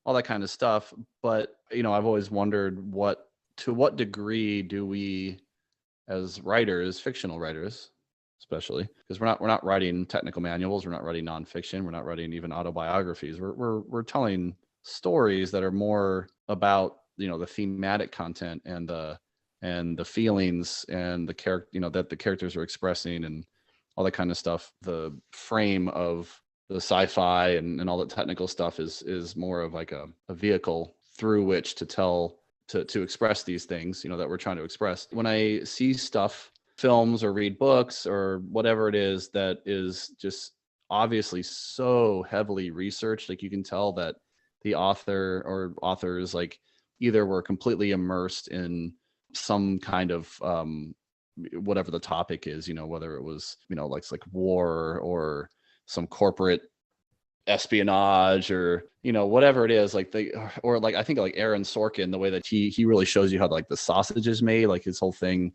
S1: all that kind of stuff. But, I've always wondered to what degree do we as writers, fictional writers, especially, because we're not writing technical manuals, we're not writing nonfiction, we're not writing even autobiographies. We're telling stories that are more about, the thematic content and the feelings and the character, that the characters are expressing and all that kind of stuff. The frame of the sci-fi and all the technical stuff is more of like a vehicle through which to tell to express these things, that we're trying to express. When I see stuff, films or read books or whatever it is that is just obviously so heavily researched, like you can tell that the author or authors like either were completely immersed in some kind of whatever the topic is, whether it was, like war or some corporate espionage or whatever it is, like or like I think like Aaron Sorkin, the way that he really shows you how like the sausage is made, like his whole thing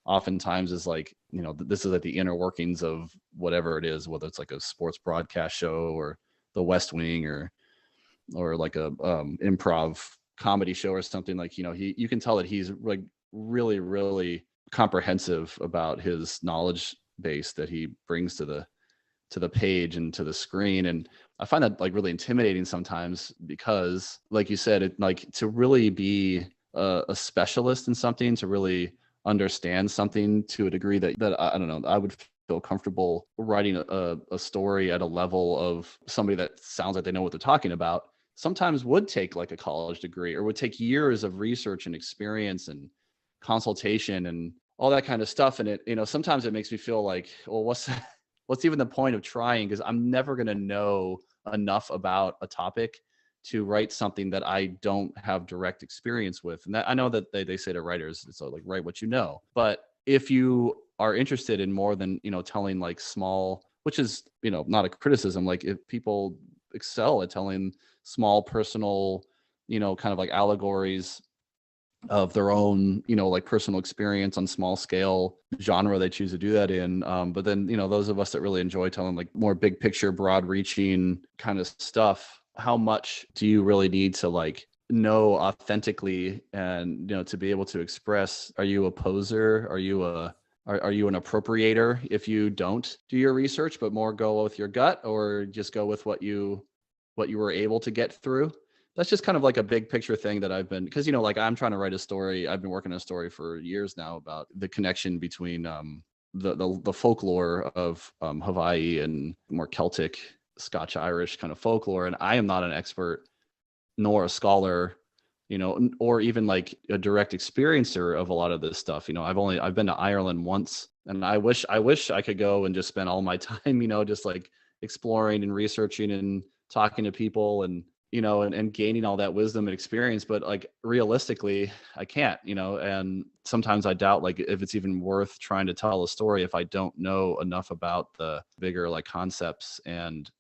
S1: oftentimes is like, this is like the inner workings of whatever it is, whether it's like a sports broadcast show or the West Wing or like a improv comedy show or something. Like, you can tell that he's like really, really comprehensive about his knowledge base that he brings to the page and to the screen. And I find that like really intimidating sometimes because, like you said, it like to really be a specialist in something, to really understand something to a degree that I don't know, I would feel comfortable writing a story at a level of somebody that sounds like they know what they're talking about, sometimes would take like a college degree or would take years of research and experience and consultation and all that kind of stuff. And it, sometimes it makes me feel like, well, what's even the point of trying? Because I'm never going to know enough about a topic to write something that I don't have direct experience with. And that, I know that they say to writers, it's like, write what you know. But if you are interested in more than, telling like small, which is, not a criticism, like if people excel at telling small personal, kind of like allegories of their own, like personal experience on small scale genre they choose to do that in. But then, those of us that really enjoy telling like more big picture, broad reaching kind of stuff, how much do you really need to like know authentically and, to be able to express? Are you a poser? Are you an appropriator if you don't do your research, but more go with your gut, or just go with what you were able to get through? That's just kind of like a big picture thing that I've been, because, like I'm trying to write a story. I've been working on a story for years now about the connection between the folklore of Hawaii and more Celtic, Scotch Irish kind of folklore. And I am not an expert nor a scholar, or even like a direct experiencer of a lot of this stuff. I've been to Ireland once, and I wish I could go and just spend all my time, just like exploring and researching and talking to people and, and gaining all that wisdom and experience. But like realistically, I can't, and sometimes I doubt like if it's even worth trying to tell a story if I don't know enough about the bigger like concepts and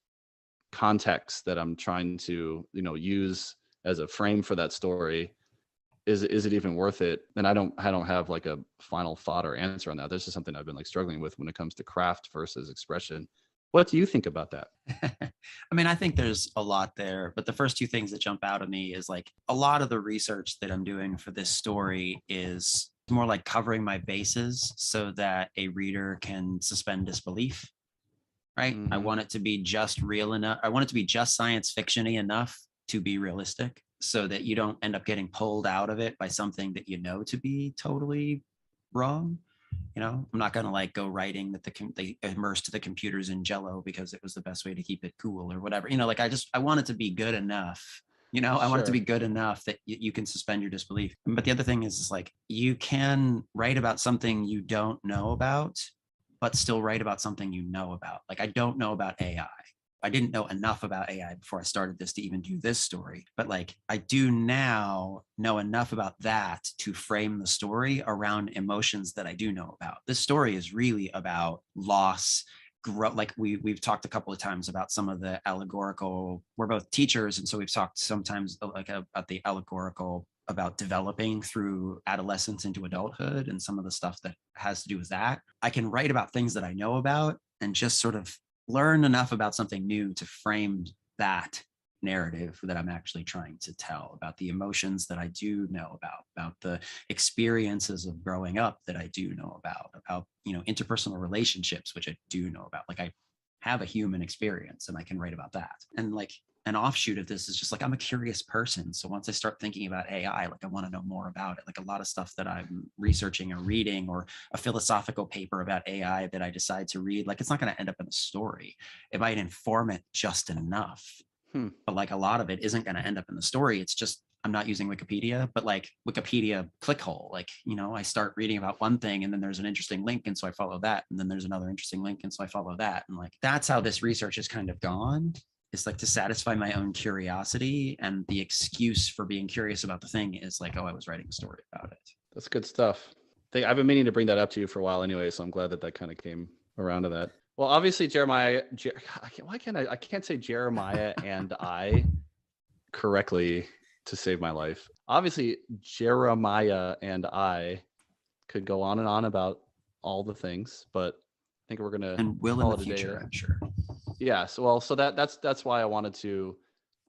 S1: context that I'm trying to, use as a frame for that story. Is it even worth it? And I don't have like a final thought or answer on that. This is something I've been like struggling with when it comes to craft versus expression. What do you think about that?
S2: I mean, I think there's a lot there, but the first two things that jump out at me is like a lot of the research that I'm doing for this story is more like covering my bases so that a reader can suspend disbelief, right? I want it to be just real enough. I want it to be just science fiction-y enough to be realistic so that you don't end up getting pulled out of it by something that you know to be totally wrong. I'm not going to like go writing that they immersed the computers in Jello because it was the best way to keep it cool or whatever. Like I want it to be good enough. I want it to be good enough that you can suspend your disbelief. But the other thing is like you can write about something you don't know about, but still write about something you know about. Like I don't know about AI. I didn't know enough about AI before I started this to even do this story. But like I do now know enough about that to frame the story around emotions that I do know about. This story is really about loss, growth. Like we've talked a couple of times about some of the allegorical, we're both teachers. And so we've talked sometimes like about the allegorical about developing through adolescence into adulthood and some of the stuff that has to do with that. I can write about things that I know about and just sort of learn enough about something new to frame that narrative that I'm actually trying to tell, about the emotions that I do know about the experiences of growing up that I do know about, you know, interpersonal relationships, which I do know about. Like I have a human experience and I can write about that. And like an offshoot of this is just like, I'm a curious person. So once I start thinking about AI, like I want to know more about it. Like a lot of stuff that I'm researching or reading, or a philosophical paper about AI that I decide to read, like it's not going to end up in a story. It might inform it just enough. But like a lot of it isn't going to end up in the story. It's just, I'm not using Wikipedia, but like Wikipedia clickhole. Like, you know, I start reading about one thing and then there's an interesting link. And so I follow that. And then there's another interesting link. And so I follow that. And like, that's how this research has kind of gone. It's like to satisfy my own curiosity. And the excuse for being curious about the thing is like, oh, I was writing a story about it.
S1: That's good stuff. I've been meaning to bring that up to you for a while anyway. So I'm glad that kind of came around to that. Well, obviously Jeremiah, I can't say Jeremiah and I correctly to save my life. Obviously Jeremiah and I could go on and on about all the things, but I think we're going to,
S2: and will in the future, I'm sure.
S1: Yeah. So that's why I wanted to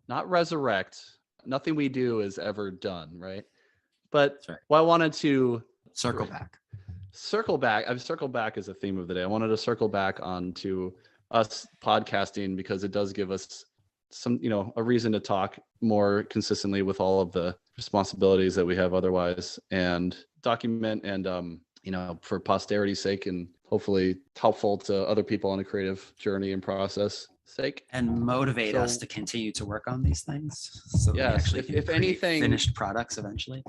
S1: not resurrect. Nothing we do is ever done. Right. But I wanted to
S2: circle back.
S1: I've circled back as a theme of the day. I wanted to circle back onto us podcasting because it does give us some, you know, a reason to talk more consistently with all of the responsibilities that we have otherwise, and document and, you know, for posterity's sake and hopefully helpful to other people on a creative journey and process sake,
S2: and motivate us to continue to work on these things. So
S1: yes,
S2: actually
S1: if anything,
S2: finished products eventually.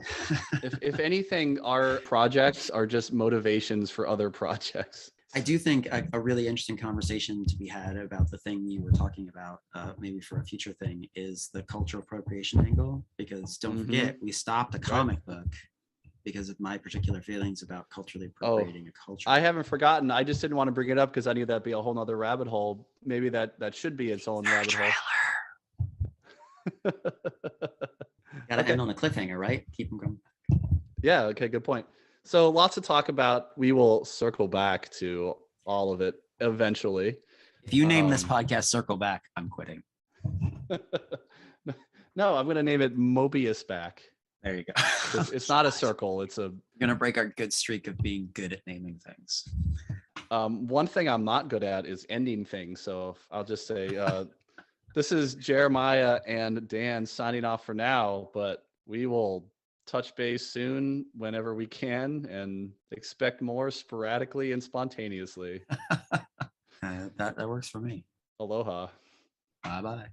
S1: if anything, our projects are just motivations for other projects.
S2: I do think a really interesting conversation to be had about the thing you were talking about, maybe for a future thing, is the cultural appropriation angle. Because don't forget, we stopped a comic book because of my particular feelings about culturally appropriating a culture.
S1: I haven't forgotten. I just didn't want to bring it up because I knew that'd be a whole nother rabbit hole. Maybe that should be its own rabbit hole.
S2: Gotta end on a cliffhanger, right? Keep them going.
S1: Yeah, okay, good point. So lots to talk about. We will circle back to all of it eventually.
S2: If you name this podcast Circle Back, I'm quitting.
S1: No, I'm going to name it Mobius Back.
S2: There you go.
S1: It's not a circle. It's a.
S2: We're gonna break our good streak of being good at naming things.
S1: One thing I'm not good at is ending things. So I'll just say this is Jeremiah and Dan signing off for now, but we will touch base soon whenever we can, and expect more sporadically and spontaneously.
S2: That works for me.
S1: Aloha.
S2: Bye-bye.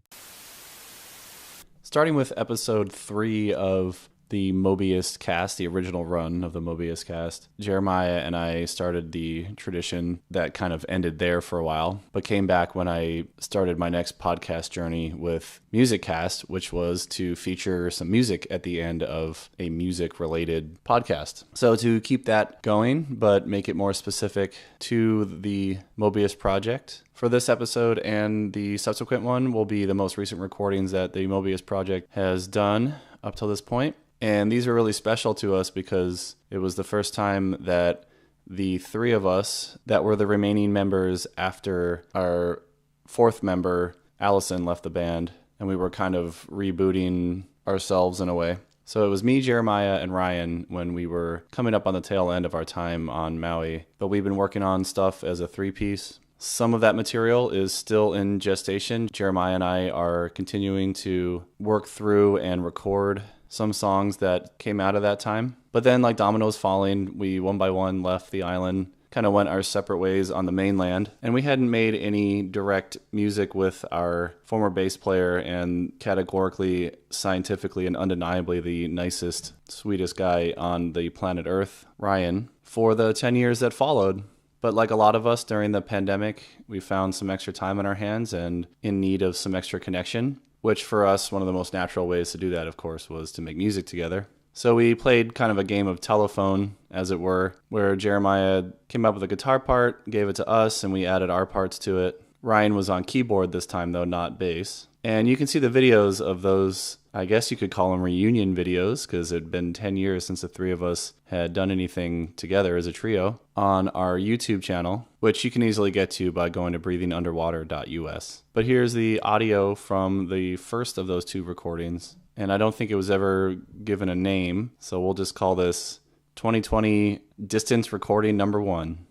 S3: Starting with episode 3 of the Mobiuscast, the original run of the Mobiuscast, Jeremiah and I started the tradition that kind of ended there for a while, but came back when I started my next podcast journey with Mobiuscast, which was to feature some music at the end of a music-related podcast. So to keep that going, but make it more specific to the Mobius Project, for this episode and the subsequent one will be the most recent recordings that the Mobius Project has done up till this point. And these are really special to us because it was the first time that the 3 of us that were the remaining members after our 4th member, Allison, left the band, and we were kind of rebooting ourselves in a way. So it was me, Jeremiah, and Ryan when we were coming up on the tail end of our time on Maui. But we've been working on stuff as a 3-piece. Some of that material is still in gestation. Jeremiah and I are continuing to work through and record some songs that came out of that time. But then, like dominoes falling, we one by one left the island, kind of went our separate ways on the mainland. And we hadn't made any direct music with our former bass player and categorically, scientifically, and undeniably the nicest, sweetest guy on the planet Earth, Ryan, for the 10 years that followed. But like a lot of us during the pandemic, we found some extra time on our hands and in need of some extra connection, which for us, one of the most natural ways to do that, of course, was to make music together. So we played kind of a game of telephone, as it were, where Jeremiah came up with a guitar part, gave it to us, and we added our parts to it. Ryan was on keyboard this time, though, not bass. And you can see the videos of those, I guess you could call them reunion videos, because it had been 10 years since the three of us had done anything together as a trio, on our YouTube channel, which you can easily get to by going to breathingunderwater.us. But here's the audio from the first of those two recordings. And I don't think it was ever given a name, so we'll just call this 2020 Distance Recording Number 1.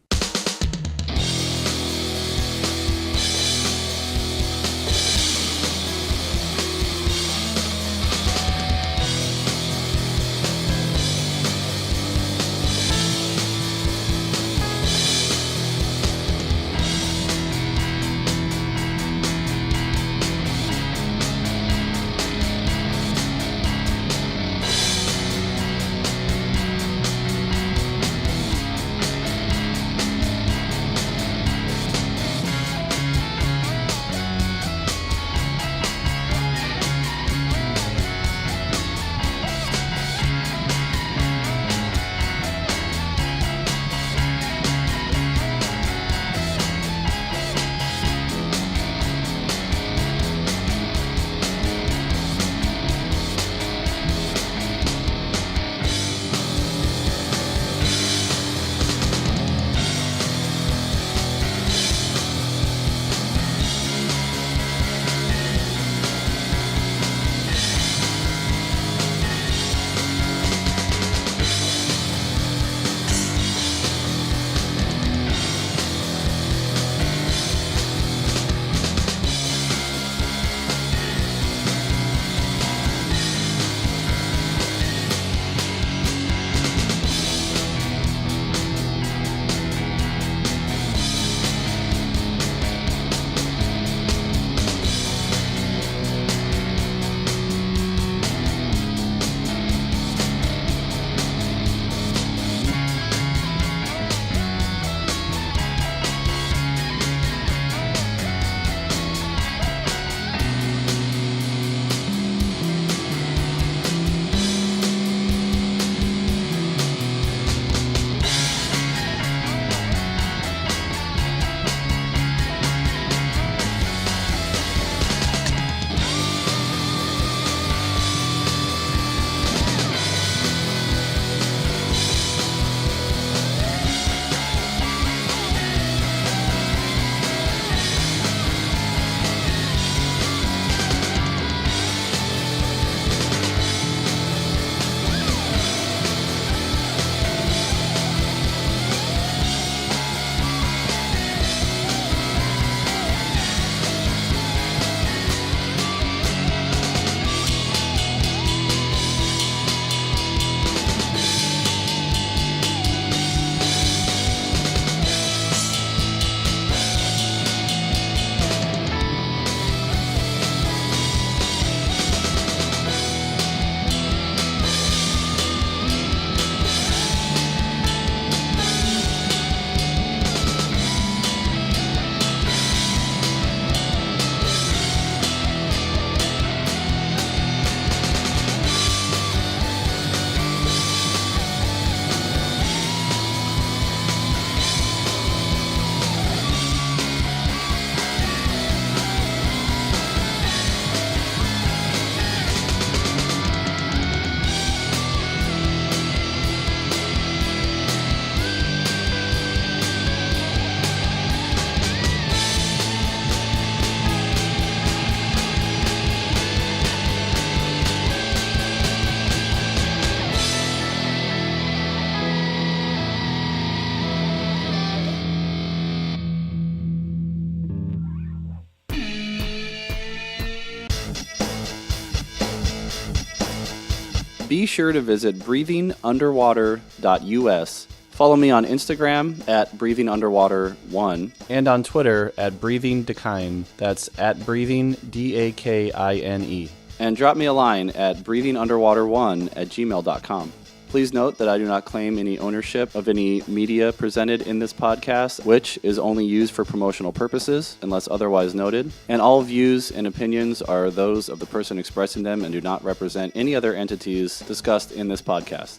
S3: Be sure to visit breathingunderwater.us. Follow me on Instagram at breathingunderwater1 and on Twitter at breathingdakine. That's at breathing DAKINE. And drop me a line at breathingunderwater1@gmail.com. Please note that I do not claim any ownership of any media presented in this podcast, which is only used for promotional purposes unless otherwise noted. And all views and opinions are those of the person expressing them and do not represent any other entities discussed in this podcast.